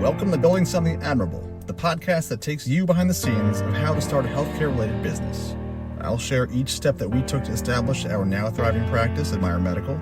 Welcome to Building Something Admirable, the podcast that takes you behind the scenes of how to start a healthcare-related business. I'll share each step that we took to establish our now thriving practice at Meyer Medical,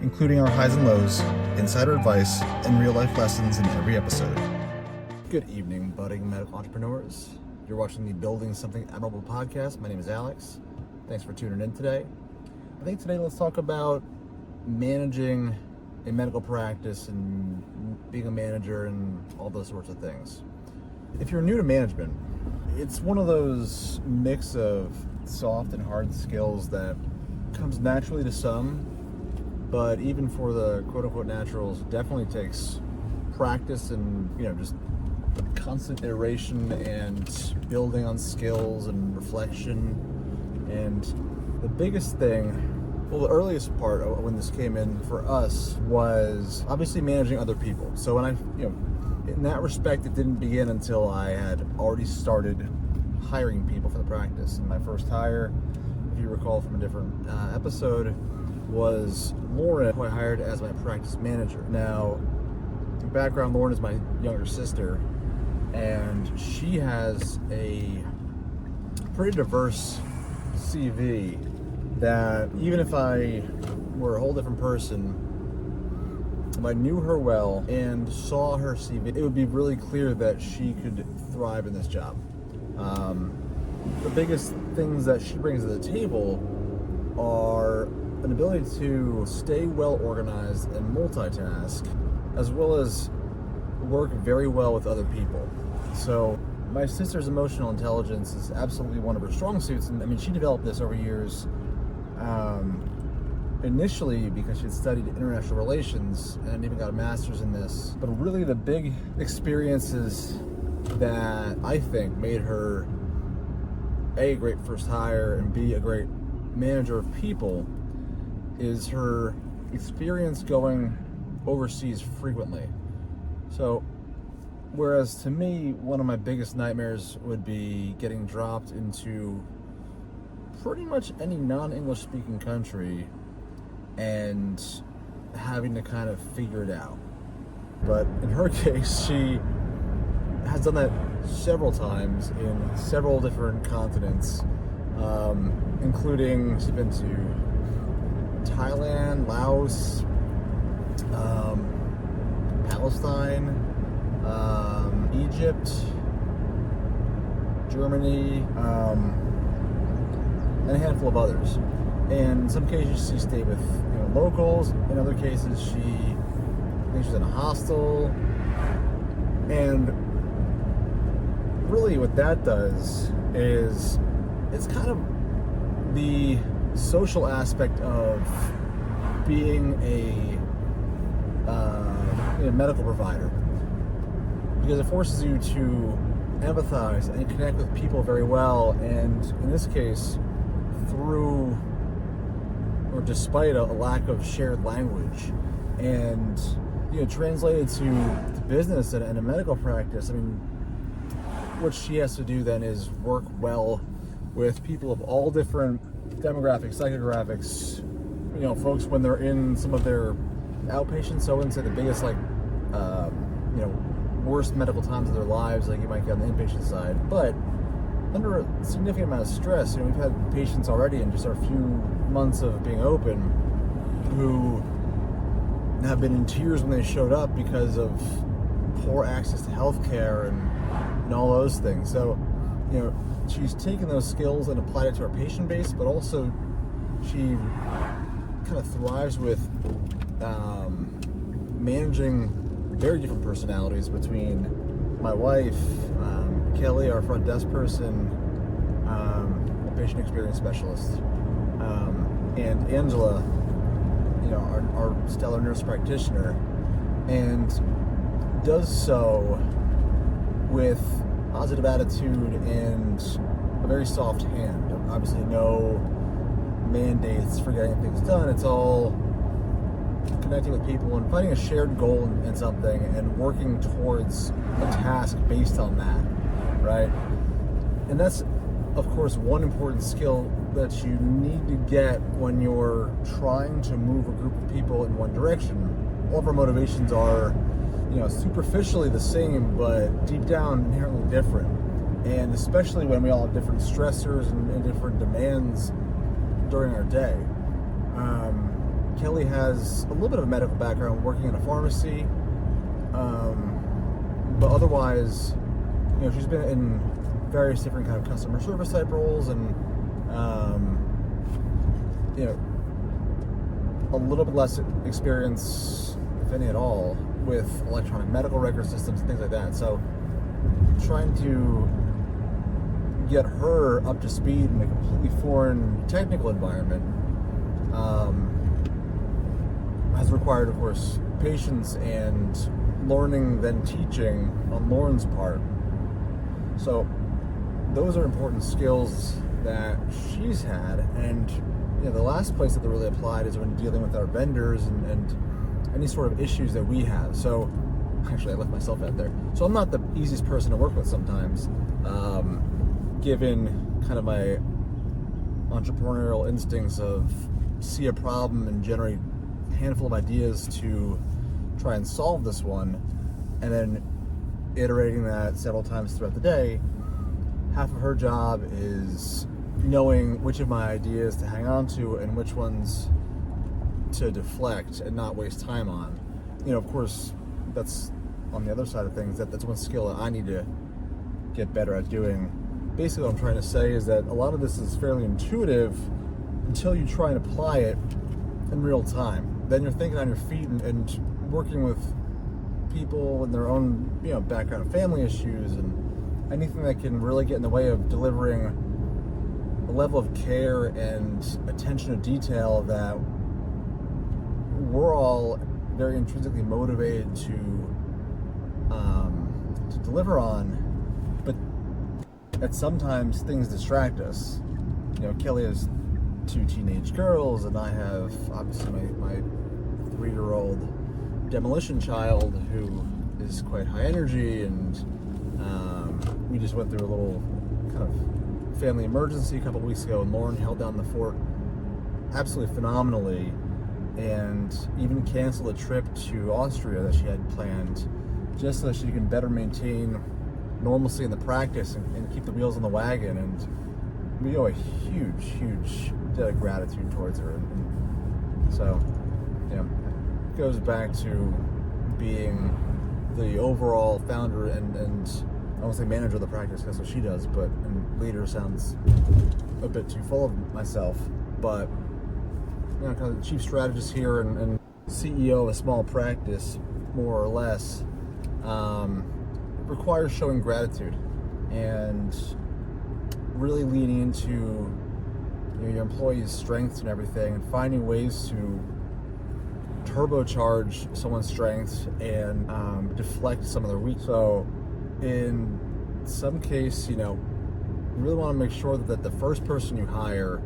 including our highs and lows, insider advice, and real-life lessons in every episode. Good evening, budding medical entrepreneurs. You're watching the Building Something Admirable podcast. My name is Alex. Thanks for tuning in today. I think today let's talk about managing a medical practice and being a manager and all those sorts of things. If you're new to management, it's one of those mix of soft and hard skills that comes naturally to some, but even for the quote-unquote naturals, definitely takes practice and just constant iteration and building on skills and reflection. And the biggest thing, the earliest part of when this came in for us was obviously managing other people. So when in that respect, it didn't begin until I had already started hiring people for the practice. And my first hire, if you recall from a different episode, was Lauren, who I hired as my practice manager. Now, in background, Lauren is my younger sister, and she has a pretty diverse CV that even if I were a whole different person, if I knew her well and saw her CV, it would be really clear that she could thrive in this job. The biggest things that she brings to the table are an ability to stay well organized and multitask, as well as work very well with other people. So my sister's emotional intelligence is absolutely one of her strong suits, and she developed this over years. Initially because she had studied international relations and even got a master's in this, but really the big experiences that I think made her a great first hire and B, a great manager of people is her experience going overseas frequently. So whereas to me, one of my biggest nightmares would be getting dropped into pretty much any non-English speaking country and having to kind of figure it out. But in her case, she has done that several times in several different continents, including she's been to Thailand, Laos, Palestine, Egypt, Germany, and a handful of others. And in some cases she stayed with locals. In other cases I think she's in a hostel. And really what that does is it's kind of the social aspect of being a medical provider, because it forces you to empathize and connect with people very well, and in this case through or despite a lack of shared language. And translated to business and a medical practice, what she has to do then is work well with people of all different demographics, psychographics, folks when they're in some of their outpatients, so I wouldn't say the biggest worst medical times of their lives like you might get on the inpatient side, but under a significant amount of stress. We've had patients already in just our few months of being open who have been in tears when they showed up because of poor access to healthcare and all those things. So, she's taken those skills and applied it to our patient base, but also she kind of thrives with managing very different personalities between my wife, Kelly, our front desk person, a patient experience specialist, and Angela, our stellar nurse practitioner, and does so with positive attitude and a very soft hand. Obviously no mandates for getting things done. It's all connecting with people and finding a shared goal in something and working towards a task based on that, right? And that's of course, one important skill that you need to get when you're trying to move a group of people in one direction. All of our motivations are, superficially the same, but deep down inherently different. And especially when we all have different stressors and different demands during our day. Kelly has a little bit of a medical background working in a pharmacy, but otherwise, she's been in various different kind of customer service type roles and, a little bit less experience, if any at all, with electronic medical record systems and things like that. So trying to get her up to speed in a completely foreign technical environment has required, of course, patience and learning, then teaching on Lauren's part. So those are important skills that she's had, and the last place that they really applied is when dealing with our vendors and any sort of issues that we have. So actually, I left myself out there. So I'm not the easiest person to work with sometimes, given kind of my entrepreneurial instincts of see a problem and generate a handful of ideas to try and solve this one, and then iterating that several times throughout the day. Half of her job is knowing which of my ideas to hang on to and which ones to deflect and not waste time on. Of course, that's on the other side of things. That's one skill that I need to get better at doing. Basically, what I'm trying to say is that a lot of this is fairly intuitive until you try and apply it in real time. Then you're thinking on your feet and working with people and their own, background and family issues and anything that can really get in the way of delivering a level of care and attention to detail that we're all very intrinsically motivated to deliver on, but at sometimes things distract us. Kelly has 2 teenage girls, and I have obviously my 3-year-old demolition child who is quite high energy, and we just went through a little kind of family emergency a couple of weeks ago, and Lauren held down the fort absolutely phenomenally, and even canceled a trip to Austria that she had planned just so that she can better maintain normalcy in the practice and keep the wheels on the wagon. And we owe a huge debt of gratitude towards her. And so, it goes back to being the overall founder and I won't say manager of the practice, that's what she does, but and leader sounds a bit too full of myself, but kind of the chief strategist here and CEO of a small practice, more or less, requires showing gratitude and really leaning into your employees' strengths and everything, and finding ways to turbocharge someone's strengths and deflect some of their weaknesses. So in some case, you really want to make sure that the first person you hire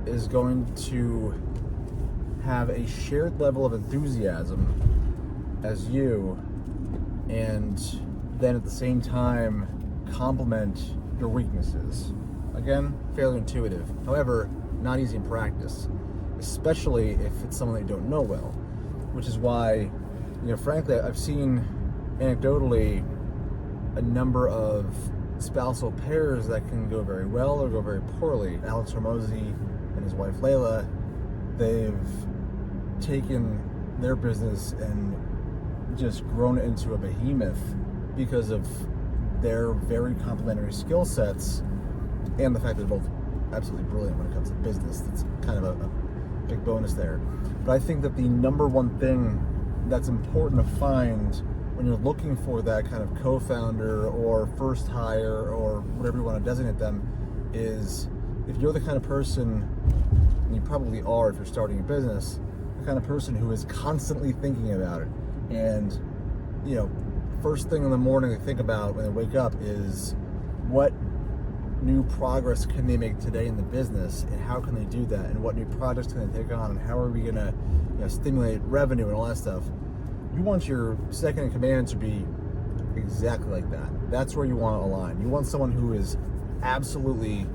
is going to have a shared level of enthusiasm as you, and then at the same time complement your weaknesses. Again, fairly intuitive. However, not easy in practice, especially if it's someone that you don't know well, which is why, frankly, I've seen anecdotally a number of spousal pairs that can go very well or go very poorly. Alex Hormozy and his wife Layla, they've taken their business and just grown it into a behemoth because of their very complementary skill sets and the fact that they're both absolutely brilliant when it comes to business. That's kind of a big bonus there. But I think that the number one thing that's important to find when you're looking for that kind of co-founder or first hire or whatever you want to designate them is, if you're the kind of person, and you probably are if you're starting a business, the kind of person who is constantly thinking about it. And, first thing in the morning they think about when they wake up is what new progress can they make today in the business, and how can they do that, and what new projects can they take on, and how are we going to stimulate revenue and all that stuff. You want your second in command to be exactly like that. That's where you want to align. You want someone who is absolutely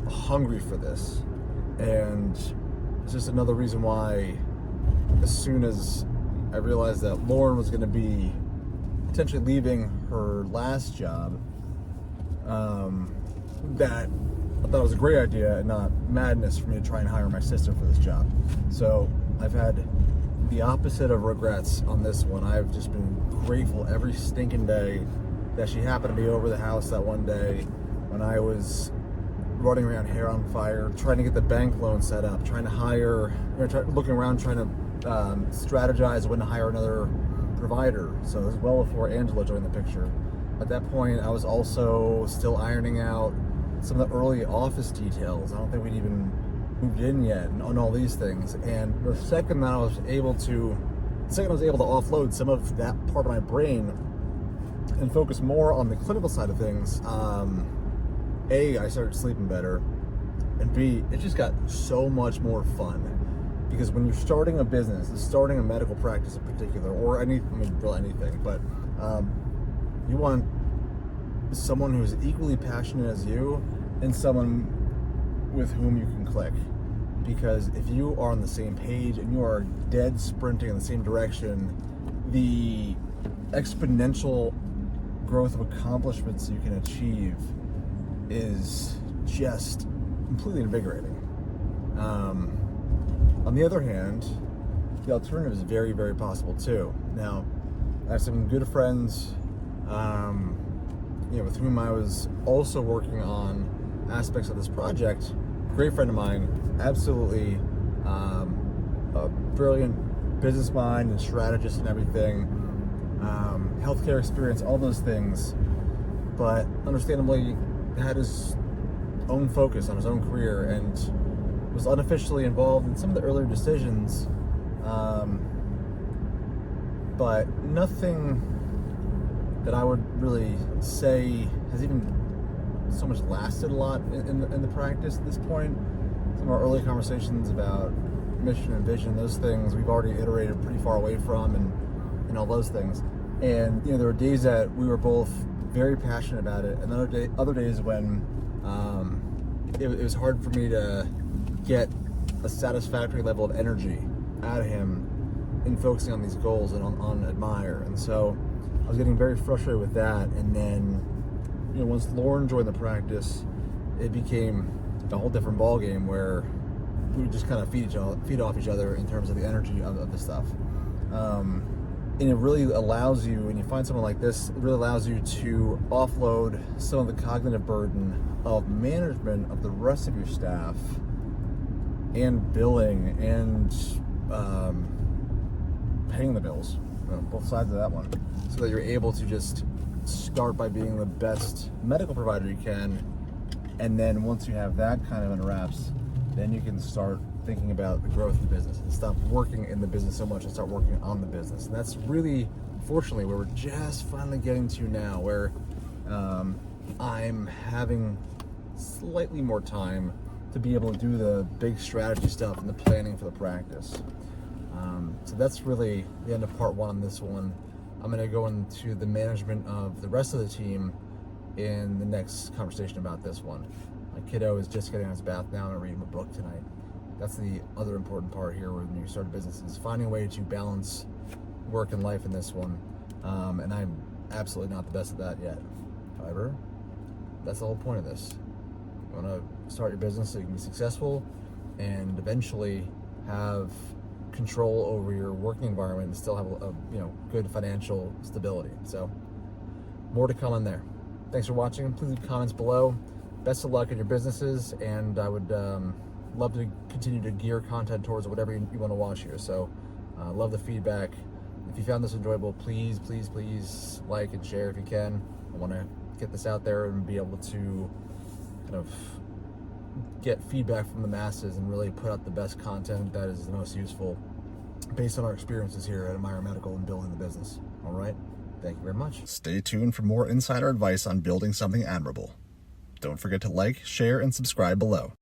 hungry for this. And it's just another reason why, as soon as I realized that Lauren was going to be potentially leaving her last job, that I thought it was a great idea and not madness for me to try and hire my sister for this job. So I've had the opposite of regrets on this one. I've just been grateful every stinking day that she happened to be over the house that one day when I was running around hair on fire, trying to get the bank loan set up, trying to hire, looking around trying to strategize when to hire another provider. So it was well before Angela joined the picture. At that point, I was also still ironing out some of the early office details. I don't think we'd even moved in yet on all these things. And the second that I was able to offload some of that part of my brain and focus more on the clinical side of things, A, I started sleeping better, and B, it just got so much more fun. Because when you're starting a business, starting a medical practice in particular, or anything, but you want someone who's equally passionate as you and someone with whom you can click. Because if you are on the same page and you are dead sprinting in the same direction, the exponential growth of accomplishments you can achieve is just completely invigorating. On the other hand, the alternative is very, very possible too. Now, I have some good friends, with whom I was also working on aspects of this project. Great friend of mine, absolutely a brilliant business mind and strategist and everything, healthcare experience, all those things, but understandably had his own focus on his own career and was unofficially involved in some of the earlier decisions, but nothing that I would really say has even so much lasted a lot in the practice at this point. Some of our early conversations about mission and vision, those things we've already iterated pretty far away from, and all those things. And there were days that we were both very passionate about it, and other days when it was hard for me to get a satisfactory level of energy out of him in focusing on these goals and on Admire. And so I was getting very frustrated with that. And then, once Lauren joined the practice, it became a whole different ballgame where we would just kind of feed off each other in terms of the energy of the stuff. And it really allows you, when you find someone like this, it really allows you to offload some of the cognitive burden of management of the rest of your staff and billing and paying the bills, both sides of that one, so that you're able to just start by being the best medical provider you can, and then once you have that kind of in wraps, then you can start thinking about the growth of the business and stop working in the business so much and start working on the business. And that's really, fortunately, where we're just finally getting to now, where I'm having slightly more time to be able to do the big strategy stuff and the planning for the practice. So that's really the end of part one on this one. I'm going to go into the management of the rest of the team in the next conversation about this one. My kiddo is just getting out of his bath now and I'm reading a book tonight. That's the other important part here when you start a business, is finding a way to balance work and life in this one. And I'm absolutely not the best at that yet. However, that's the whole point of this. You want to start your business so you can be successful and eventually have control over your working environment and still have a good financial stability. So more to come on there. Thanks for watching. Please leave comments below. Best of luck in your businesses, and I would love to continue to gear content towards whatever you want to watch here. So love the feedback. If you found this enjoyable, please like and share if you can. I want to get this out there and be able to kind of get feedback from the masses and really put out the best content that is the most useful based on our experiences here at Admire Medical and building the business. All right. Thank you very much. Stay tuned for more insider advice on building something admirable. Don't forget to like, share, and subscribe below.